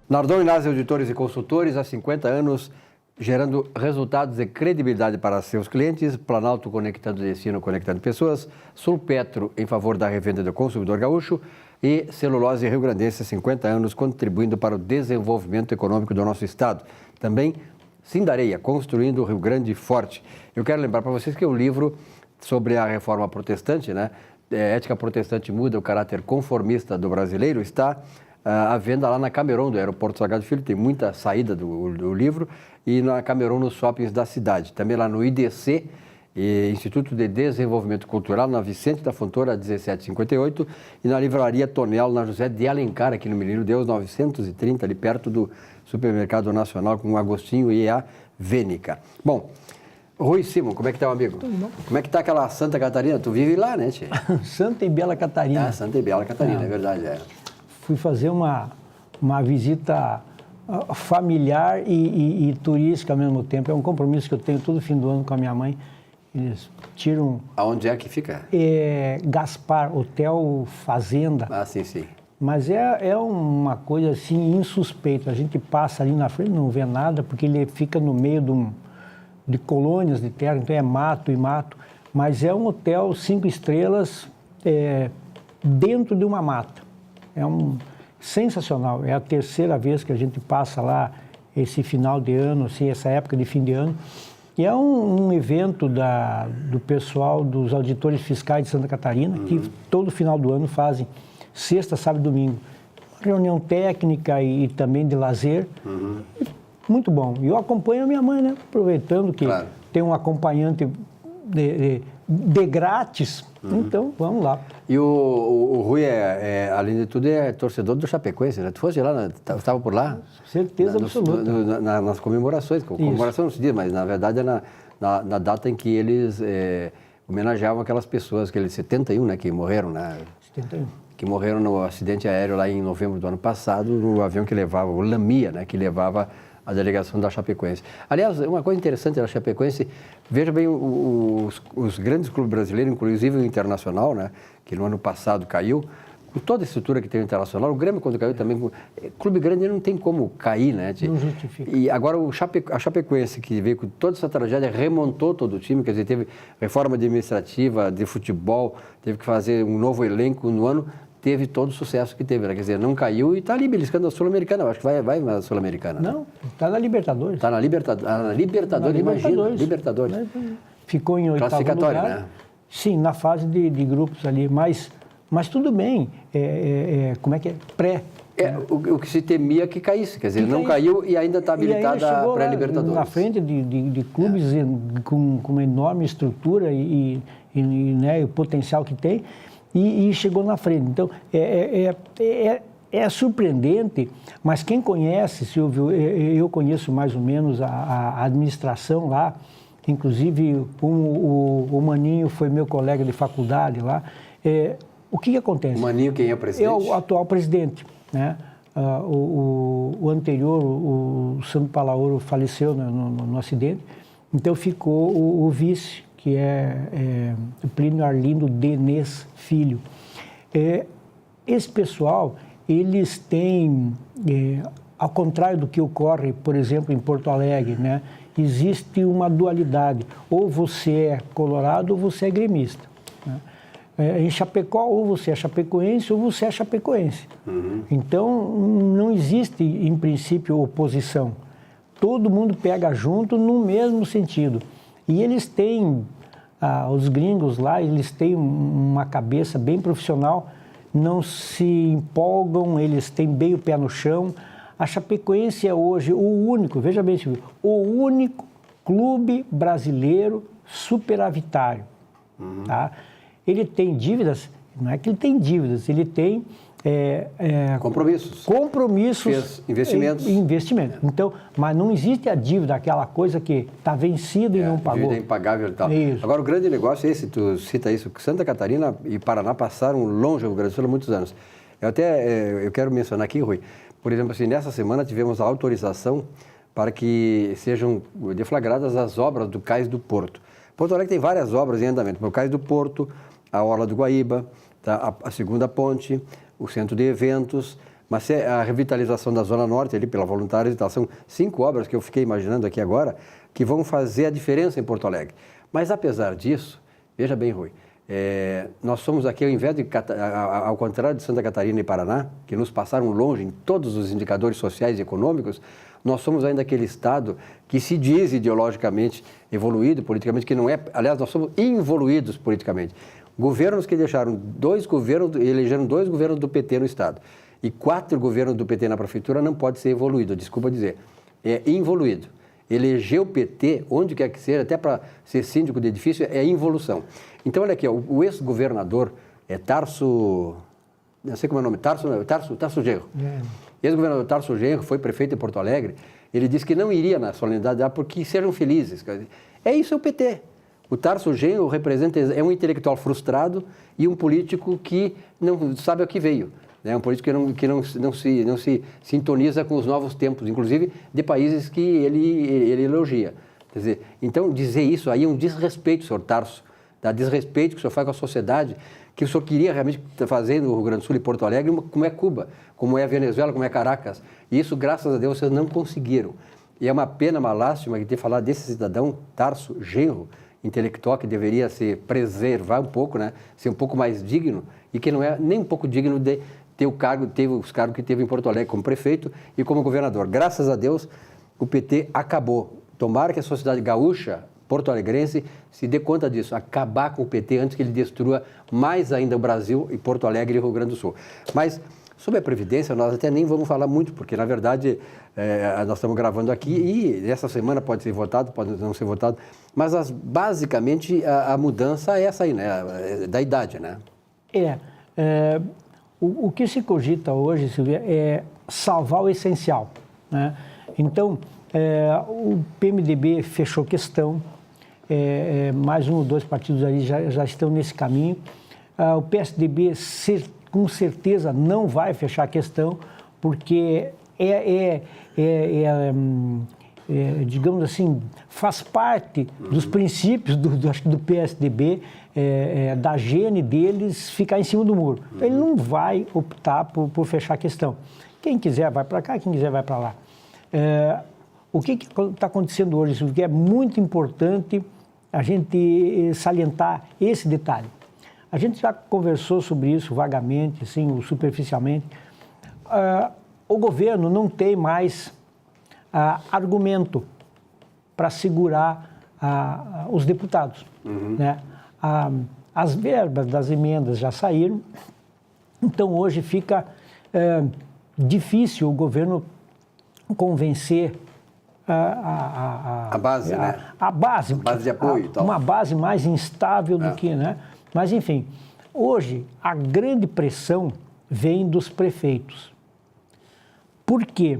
Nardon Inácio Auditores e Consultores, há 50 anos, gerando resultados e credibilidade para seus clientes. Planalto conectando destino, conectando pessoas. Sulpetro em favor da revenda do consumidor gaúcho. E Celulose Rio Grandense, 50 anos, contribuindo para o desenvolvimento econômico do nosso estado. Também Sindareia, construindo o Rio Grande forte. Eu quero lembrar para vocês que o livro sobre a reforma protestante, né? Ética protestante muda o caráter conformista do brasileiro, está à venda lá na Cameron, do Aeroporto Salgado Filho. Tem muita saída do livro, e na Cameron, nos shoppings da cidade. Também lá no IDC, Instituto de Desenvolvimento Cultural, na Vicente da Fontoura, 1758, e na Livraria Tonel, na José de Alencar, aqui no Menino Deus, 930, ali perto do Supermercado Nacional, com o Agostinho e a Vênica. Bom, Rui Simon, como é que tá, meu amigo? Tudo bom. Como é que tá aquela Santa Catarina? Tu vive lá, né, tia? Santa e Bela Catarina. Ah, Santa e Bela Catarina, é verdade, é. Fui fazer uma visita familiar e turística ao mesmo tempo. É um compromisso que eu tenho todo fim do ano com a minha mãe. Eles tiram... Aonde é que fica? Gaspar, Hotel Fazenda. Ah, sim, sim. Mas é uma coisa assim insuspeita. A gente passa ali na frente, não vê nada, porque ele fica no meio de colônias de terra, então é mato e mato. Mas é um hotel 5 estrelas dentro de uma mata. É sensacional. É a terceira vez que a gente passa lá esse final de ano, assim, essa época de fim de ano. E é um evento do pessoal dos auditores fiscais de Santa Catarina, que todo final do ano fazem sexta, sábado e domingo. Reunião técnica e também de lazer. Muito bom. E eu acompanho a minha mãe, né? Aproveitando que tem um acompanhante de grátis. Então, vamos lá. E o Rui, além de tudo, é torcedor do Chapecoense, né? Tu foste lá, estava por lá? Certeza absoluta. Nas comemorações. Comemoração não se diz, mas na verdade é na data em que eles homenageavam aquelas pessoas, aqueles 71, né, que morreram, né? 71. Que morreram no acidente aéreo lá em novembro do ano passado, no avião que levava, o Lamia, né, que levava a delegação da Chapecoense. Aliás, uma coisa interessante da Chapecoense, veja bem, os grandes clubes brasileiros, inclusive o Internacional, né, que no ano passado caiu, com toda a estrutura que tem o Internacional, o Grêmio quando caiu também, clube grande não tem como cair, né? Não justifica. E agora a Chapecoense, que veio com toda essa tragédia, remontou todo o time, quer dizer, teve reforma administrativa, de futebol, teve que fazer um novo elenco no ano, teve todo o sucesso que teve, né? Quer dizer, não caiu e está ali beliscando a Sul-Americana. Eu acho que vai na Sul-Americana. Não, está na Libertadores. Está na Libertadores, imagina. Libertadores. Ficou em oitavo classificatória, lugar. Né? Sim, na fase de grupos ali, mas tudo bem. Como é que é? Pré. O que se temia que caísse, quer dizer, não caiu e ainda está habilitada a pré-Libertadores. Na frente de clubes com uma enorme estrutura e né, o potencial que tem. E chegou na frente. Então, é surpreendente, mas quem conhece, Silvio, eu conheço mais ou menos a administração lá, inclusive o Maninho foi meu colega de faculdade lá. O que acontece? O Maninho, quem é o presidente? É o atual presidente, né? O anterior, o Santo Palaoro, faleceu no acidente, então ficou o vice, que é o Plínio Arlindo Denês Filho. Esse pessoal, eles têm, ao contrário do que ocorre, por exemplo, em Porto Alegre, né, existe uma dualidade. Ou você é colorado ou você é gremista. Né? Em Chapecó, ou você é chapecoense ou você é chapecoense. Então, não existe, em princípio, oposição. Todo mundo pega junto no mesmo sentido. E eles têm, os gringos lá, eles têm uma cabeça bem profissional, não se empolgam, eles têm bem o pé no chão. A Chapecoense é hoje o único, veja bem, Silvio, o único clube brasileiro superavitário. Tá? Ele tem dívidas, não é que ele tem dívidas, ele tem... compromissos. Compromissos. Investimentos. Investimentos. Então, mas não existe a dívida, aquela coisa que está vencida e não pagou. Dívida impagável e tal. Isso. Agora, o grande negócio é esse, tu cita isso, que Santa Catarina e Paraná passaram longe do Rio Grande do Sul há muitos anos. Eu quero mencionar aqui, Rui, por exemplo, assim, nessa semana tivemos a autorização para que sejam deflagradas as obras do Cais do Porto. Porto Alegre tem várias obras em andamento, o Cais do Porto, a Orla do Guaíba, tá? a segunda ponte, o centro de eventos, mas a revitalização da Zona Norte, ali pela Voluntários, são 5 obras que eu fiquei imaginando aqui agora, que vão fazer a diferença em Porto Alegre. Mas, apesar disso, veja bem, Rui, nós somos aqui, ao contrário de Santa Catarina e Paraná, que nos passaram longe em todos os indicadores sociais e econômicos, nós somos ainda aquele Estado que se diz ideologicamente evoluído politicamente, que não é, aliás, nós somos involuídos politicamente. Governos que elegeram 2 governos do PT no Estado e 4 governos do PT na prefeitura não pode ser evoluído, desculpa dizer, é involuído. Eleger o PT, onde quer que seja, até para ser síndico de edifício, é involução. Então, olha aqui, o ex-governador Tarso, não sei como é o nome, Tarso Genro. Ex-governador Tarso Genro foi prefeito em Porto Alegre, ele disse que não iria na solenidade porque sejam felizes. É isso, é o PT. O Tarso Genro é um intelectual frustrado e um político que não sabe ao que veio. É um político que não se sintoniza com os novos tempos, inclusive de países que ele elogia. Quer dizer, então, dizer isso aí é um desrespeito, senhor Tarso, desrespeito que o senhor faz com a sociedade, que o senhor queria realmente fazer no Rio Grande do Sul e Porto Alegre, como é Cuba, como é a Venezuela, como é Caracas. E isso, graças a Deus, vocês não conseguiram. E é uma pena, uma lástima que ter falado desse cidadão, Tarso Genro, intelectual, que deveria se preservar um pouco, né? Ser um pouco mais digno, e que não é nem um pouco digno de ter os cargos que teve em Porto Alegre como prefeito e como governador. Graças a Deus, o PT acabou. Tomara que a sociedade gaúcha, porto-alegrense, se dê conta disso, acabar com o PT antes que ele destrua mais ainda o Brasil e Porto Alegre e Rio Grande do Sul. Mas, sobre a Previdência, nós até nem vamos falar muito, porque, na verdade, nós estamos gravando aqui e essa semana pode ser votado, pode não ser votado, mas basicamente a mudança é essa aí, né? Da idade, né? O que se cogita hoje, Silvia, é salvar o essencial, né? Então, o PMDB fechou questão, mais 1 ou 2 partidos ali já estão nesse caminho. O PSDB, com certeza, não vai fechar a questão, porque digamos assim, faz parte dos princípios do PSDB, da gene deles, ficar em cima do muro. Ele não vai optar por fechar a questão. Quem quiser vai para cá, quem quiser vai para lá. O que está acontecendo hoje, Silvio, que é muito importante a gente salientar esse detalhe. A gente já conversou sobre isso vagamente, assim, superficialmente. O governo não tem mais argumento para segurar os deputados, né? As verbas das emendas já saíram, então hoje fica difícil o governo convencer a base, né? A base de apoio e tal. Uma base mais instável do que, né? Mas, enfim, hoje a grande pressão vem dos prefeitos. Por quê?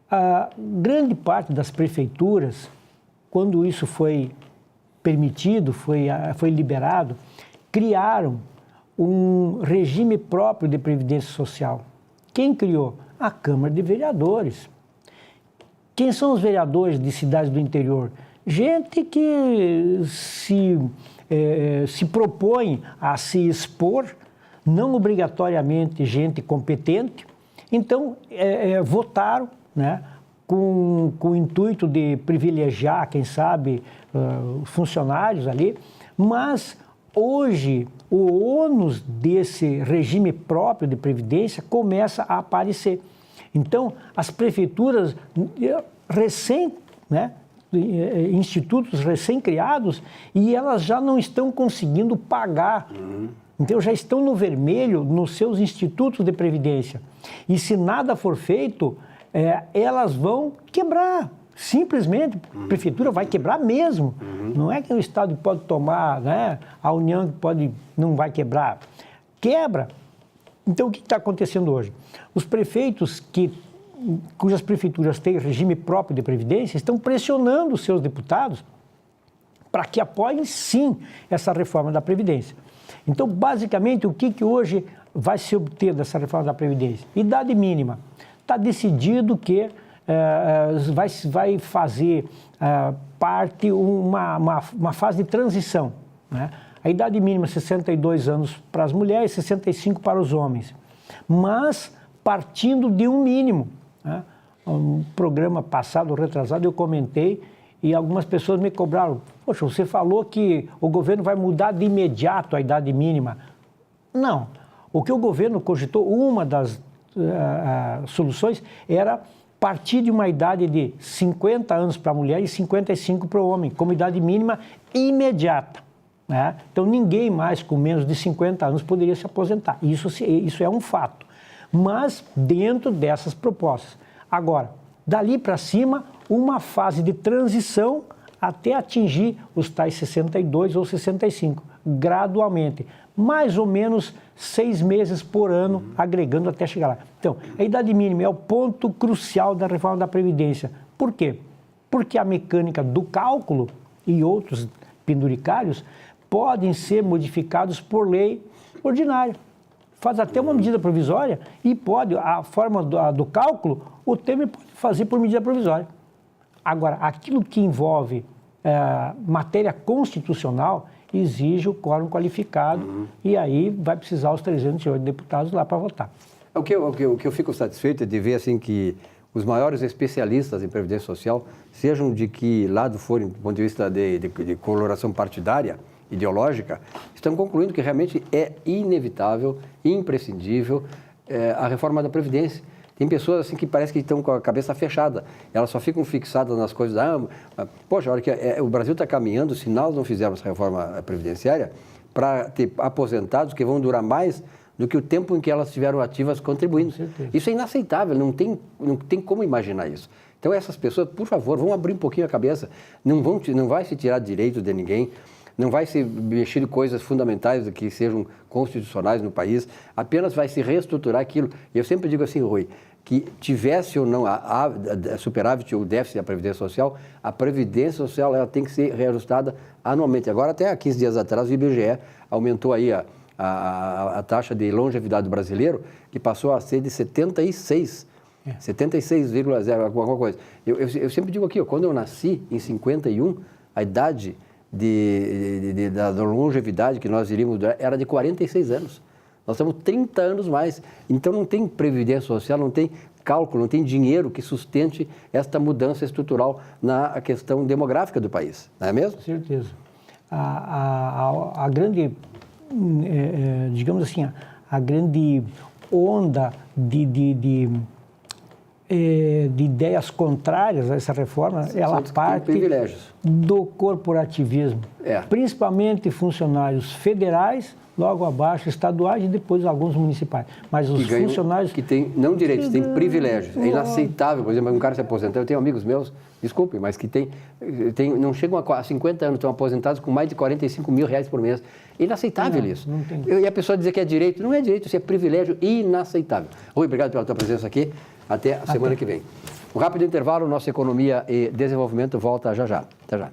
A grande parte das prefeituras, quando isso foi permitido, foi liberado, criaram um regime próprio de previdência social. Quem criou? A Câmara de Vereadores. Quem são os vereadores de cidades do interior? Gente que se propõe a se expor, não obrigatoriamente gente competente. Então, votaram, né, com o intuito de privilegiar, quem sabe, funcionários ali, mas hoje o ônus desse regime próprio de previdência começa a aparecer. Então, as prefeituras institutos recém-criados, e elas já não estão conseguindo pagar. Então, já estão no vermelho nos seus institutos de previdência. E se nada for feito, elas vão quebrar. Simplesmente, a prefeitura vai quebrar mesmo. Não é que o Estado pode tomar, né? A União não vai quebrar. Quebra. Então, o que está acontecendo hoje? Os prefeitos cujas prefeituras têm regime próprio de previdência estão pressionando os seus deputados para que apoiem, sim, essa reforma da Previdência. Então, basicamente, o que hoje vai se obter dessa reforma da Previdência? Idade mínima. Está decidido que vai fazer parte uma fase de transição, né? A idade mínima 62 anos para as mulheres, 65 para os homens. Mas, partindo de um mínimo, né? Um programa passado, retrasado, eu comentei e algumas pessoas me cobraram. Poxa, você falou que o governo vai mudar de imediato a idade mínima. Não. O que o governo cogitou, uma das soluções era partir de uma idade de 50 anos para a mulher e 55 para o homem, como idade mínima imediata, né? Então, ninguém mais com menos de 50 anos poderia se aposentar. Isso é um fato. Mas dentro dessas propostas. Agora, dali para cima, uma fase de transição até atingir os tais 62 ou 65, gradualmente. Mais ou menos 6 meses por ano, agregando até chegar lá. Então, a idade mínima é o ponto crucial da reforma da Previdência. Por quê? Porque a mecânica do cálculo e outros penduricários podem ser modificados por lei ordinária. Faz até uma medida provisória e pode, a forma do cálculo, o Temer pode fazer por medida provisória. Agora, aquilo que envolve matéria constitucional exige o quórum qualificado e aí vai precisar os 308 deputados lá para votar. O que eu fico satisfeito é de ver assim, que os maiores especialistas em Previdência Social, sejam de que lado forem, do ponto de vista de coloração partidária, ideológica, estão concluindo que realmente é inevitável, imprescindível a reforma da Previdência. Tem pessoas assim que parece que estão com a cabeça fechada, elas só ficam fixadas nas coisas poxa, a hora que o Brasil está caminhando, se nós não fizermos a reforma previdenciária, para ter aposentados que vão durar mais do que o tempo em que elas estiveram ativas contribuindo. Isso é inaceitável, não tem como imaginar isso. Então essas pessoas, por favor, vão abrir um pouquinho a cabeça, não vai se tirar direito de ninguém, não vai se mexer em coisas fundamentais que sejam constitucionais no país, apenas vai se reestruturar aquilo. E eu sempre digo assim, Rui, que tivesse ou não a superávit ou déficit da Previdência Social, a Previdência Social ela tem que ser reajustada anualmente. Agora, até há 15 dias atrás, o IBGE aumentou aí a taxa de longevidade do brasileiro, que passou a ser de 76, 76,0 alguma coisa. Eu sempre digo aqui, quando eu nasci, em 51, a idade da longevidade que nós iríamos durar era de 46 anos. Nós estamos 30 anos mais. Então não tem previdência social, não tem cálculo, não tem dinheiro que sustente esta mudança estrutural na questão demográfica do país. Não é mesmo? Com certeza. A grande, digamos assim, a grande onda de ideias contrárias a essa reforma, ela parte do corporativismo, principalmente funcionários federais, logo abaixo estaduais e depois alguns municipais. Mas os funcionários... Que têm, não direitos, têm privilégios. É inaceitável, por exemplo, um cara se aposentar. Eu tenho amigos meus, desculpem, mas que não chegam a 50 anos, estão aposentados com mais de 45 mil reais por mês. É inaceitável isso. Não tem. E a pessoa dizer que é direito, não é direito, isso é privilégio inaceitável. Rui, obrigado pela tua presença aqui. Até a semana que vem. Um rápido intervalo, nossa Economia e Desenvolvimento volta já já. Até já.